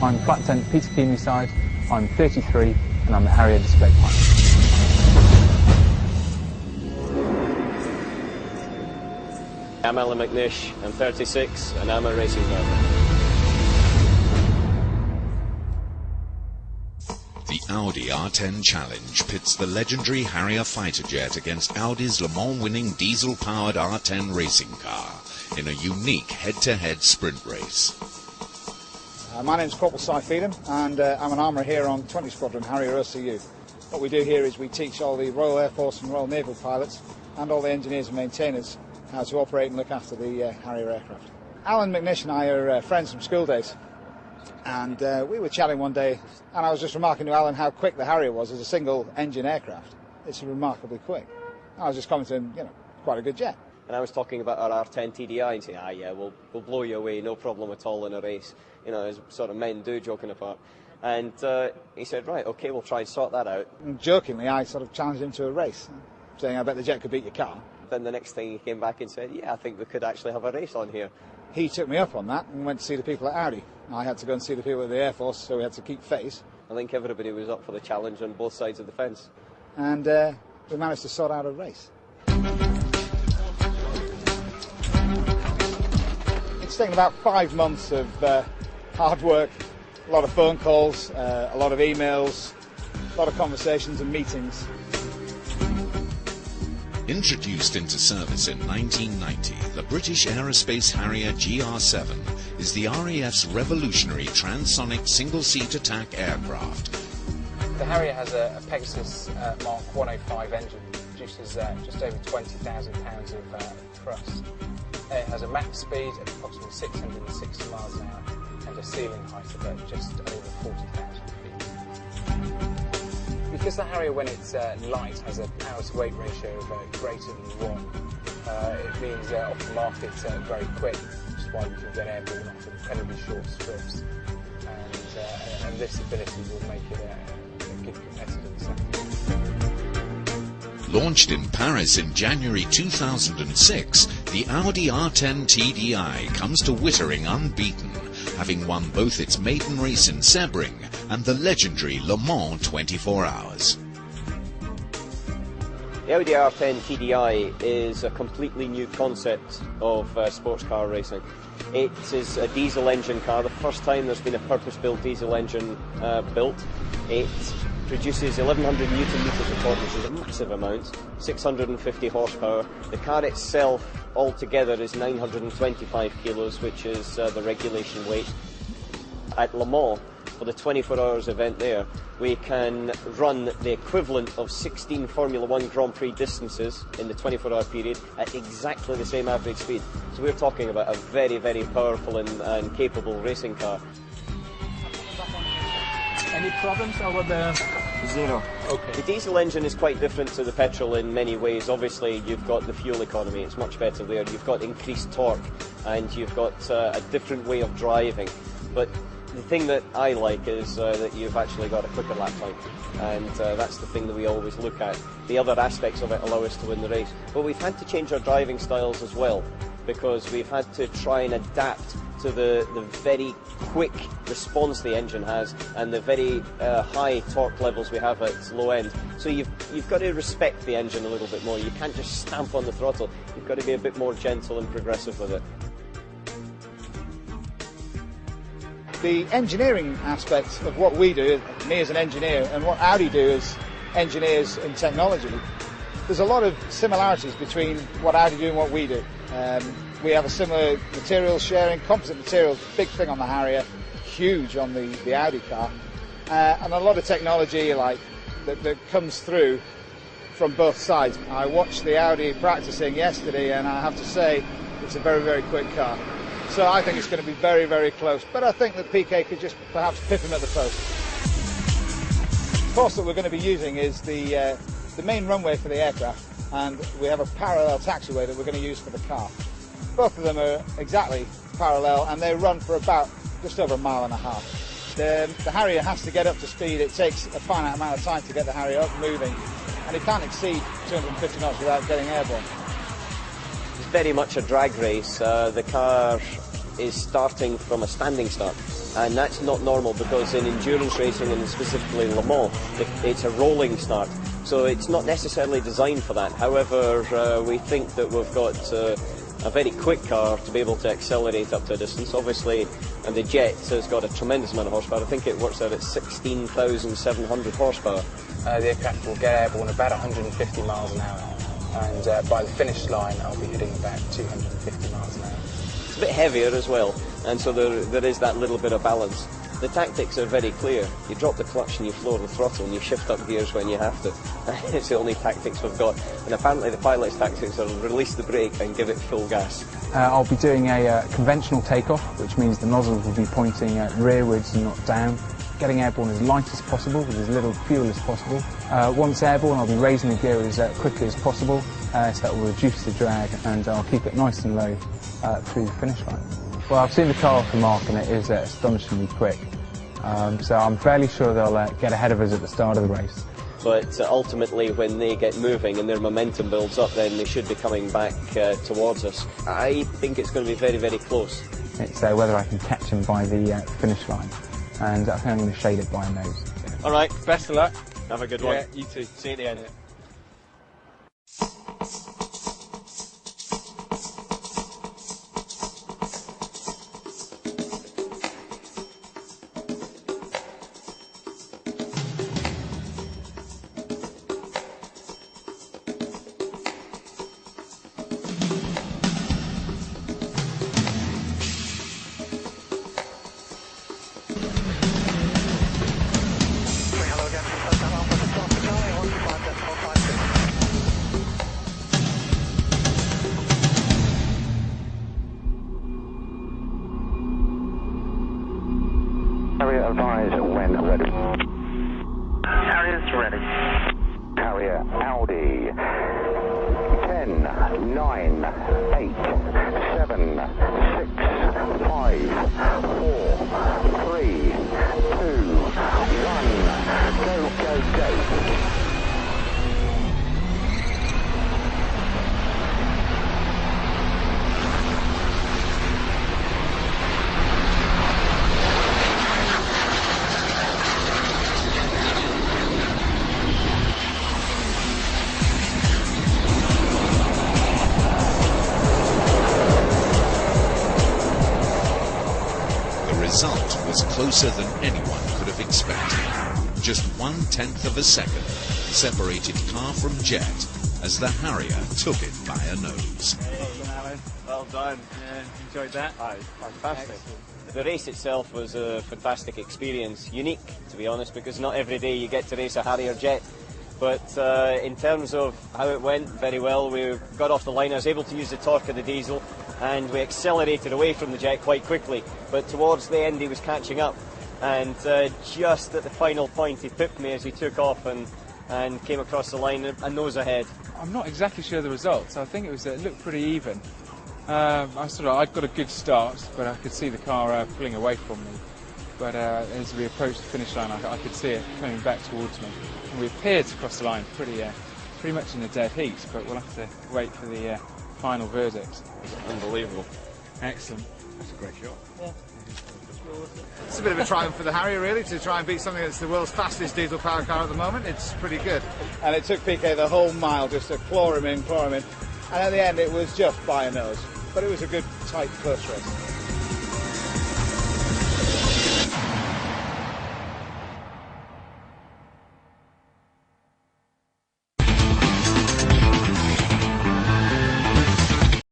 I'm Flight Lieutenant Peter Keenly side, I'm 33 and I'm the Harrier display pilot. I'm Alan McNish, I'm 36 and I'm a racing driver. The Audi R10 Challenge pits the legendary Harrier fighter jet against Audi's Le Mans winning diesel-powered R10 racing car in a unique head-to-head sprint race. My name's Corporal Si Phelan and I'm an armourer here on 20 Squadron Harrier OCU. What we do here is we teach all the Royal Air Force and Royal Naval pilots and all the engineers and maintainers how to operate and look after the Harrier aircraft. Alan McNish and I are friends from school days, and we were chatting one day and I was just remarking to Alan how quick the Harrier was as a single engine aircraft. It's remarkably quick. I was just commenting, quite a good jet. And I was talking about our R10 TDI and saying, yeah, we'll blow you away, no problem at all in a race. As sort of men do, joking apart. And he said, right, okay, we'll try and sort that out. And jokingly, I sort of challenged him to a race, saying, I bet the jet could beat your car. Then the next thing he came back and said, yeah, I think we could actually have a race on here. He took me up on that and went to see the people at Audi. I had to go and see the people at the Air Force, so we had to keep face. I think everybody was up for the challenge on both sides of the fence. And we managed to sort out a race. It's taken about 5 months of hard work, a lot of phone calls, a lot of emails, a lot of conversations and meetings. Introduced into service in 1990, the British Aerospace Harrier GR7 is the RAF's revolutionary transonic single-seat attack aircraft. The Harrier has a Pegasus Mark 105 engine, produces just over 20,000 pounds of thrust. It has a max speed of approximately 660 miles an hour and a ceiling height of just over 40,000 feet. Because the Harrier, when it's light, has a power-to-weight ratio of greater than 1, it means off the market very quick, which is why we can get airborne off incredibly short strips. And this ability will make it a good competitor in the sector. Launched in Paris in January 2006, the Audi R10 TDI comes to Wittering unbeaten, having won both its maiden race in Sebring and the legendary Le Mans 24 Hours. The Audi R10 TDI is a completely new concept of sports car racing. It is a diesel engine car, the first time there's been a purpose-built diesel engine built. It produces 1100 newton meters of torque, which is a massive amount, 650 horsepower. The car itself altogether is 925 kilos, which is the regulation weight. At Le Mans, for the 24 hours event there, we can run the equivalent of 16 Formula 1 Grand Prix distances in the 24-hour period at exactly the same average speed. So we're talking about a very, very powerful and capable racing car. Any problems over the... Zero. Okay. The diesel engine is quite different to the petrol in many ways. Obviously, you've got the fuel economy, it's much better there. You've got increased torque, and you've got a different way of driving. But the thing that I like is that you've actually got a quicker lap time, and that's the thing that we always look at. The other aspects of it allow us to win the race. But we've had to change our driving styles as well, because we've had to try and adapt to the very quick response the engine has and the very high torque levels we have at its low end. So you've got to respect the engine a little bit more. You can't just stamp on the throttle. You've got to be a bit more gentle and progressive with it. The engineering aspect of what we do, me as an engineer, and what Audi do as engineers in technology, there's a lot of similarities between what Audi do and what we do. We have a similar material sharing, composite materials, big thing on the Harrier, huge on the Audi car, and a lot of technology that comes through from both sides. I watched the Audi practicing yesterday, and I have to say it's a very, very quick car. So I think it's going to be very, very close, but I think that PK could just perhaps pip him at the post. The course that we're going to be using is the main runway for the aircraft, and we have a parallel taxiway that we're going to use for the car. Both of them are exactly parallel, and they run for about just over 1.5 miles. The Harrier has to get up to speed. It takes a finite amount of time to get the Harrier up moving, and it can't exceed 250 knots without getting airborne. It's very much a drag race. The car is starting from a standing start. And that's not normal because in endurance racing, and specifically Le Mans, it's a rolling start. So it's not necessarily designed for that. However, we think that we've got a very quick car to be able to accelerate up to a distance. Obviously, and the Jet has got a tremendous amount of horsepower. I think it works out at 16,700 horsepower. The aircraft will get airborne about 150 miles an hour, and by the finish line I'll be hitting about 250 miles an hour. It's a bit heavier as well, and so there is that little bit of balance. The tactics are very clear. You drop the clutch and you floor the throttle and you shift up gears when you have to. It's the only tactics we've got. And apparently the pilot's tactics are release the brake and give it full gas. I'll be doing a conventional takeoff, which means the nozzles will be pointing rearwards and not down. Getting airborne as light as possible with as little fuel as possible. Once airborne, I'll be raising the gear as quickly as possible, so that will reduce the drag, and I'll keep it nice and low through the finish line. Well, I've seen the car off the mark and it is astonishingly quick, so I'm fairly sure they'll get ahead of us at the start of the race. But ultimately, when they get moving and their momentum builds up, then they should be coming back towards us. I think it's going to be very, very close. It's whether I can catch them by the finish line, and I think I'm going to shade it by a nose. All right, Best of luck. have a good one. Yeah, you too. See you at the end. Carrier advise when ready. Carrier's ready. Carrier Audi 10, 9, 8, 7, 6, 5, 4, 3, 2, 1, go, go, go. The result was closer than anyone could have expected. Just 1/10 of a second separated car from Jet as the Harrier took it by a nose. Well done. Yeah, enjoyed that. Fantastic. The race itself was a fantastic experience, unique to be honest, because not every day you get to race a Harrier Jet. But in terms of how it went, very well. We got off the line, I was able to use the torque of the diesel, and we accelerated away from the Jet quite quickly. But towards the end he was catching up, and just at the final point he pipped me as he took off and came across the line a nose ahead. I'm not exactly sure the results. I think it looked pretty even. I'd got a good start, but I could see the car pulling away from me. But as we approached the finish line, I could see it coming back towards me. And we appeared to cross the line pretty much in a dead heat, but we'll have to wait for the final verdict. Unbelievable. Excellent. That's a great shot. Yeah. It's a bit of a triumph for the Harrier, really, to try and beat something that's the world's fastest diesel powered car at the moment. It's pretty good. And it took PK the whole mile just to claw him in. And at the end, it was just by a nose. But it was a good, tight, close race.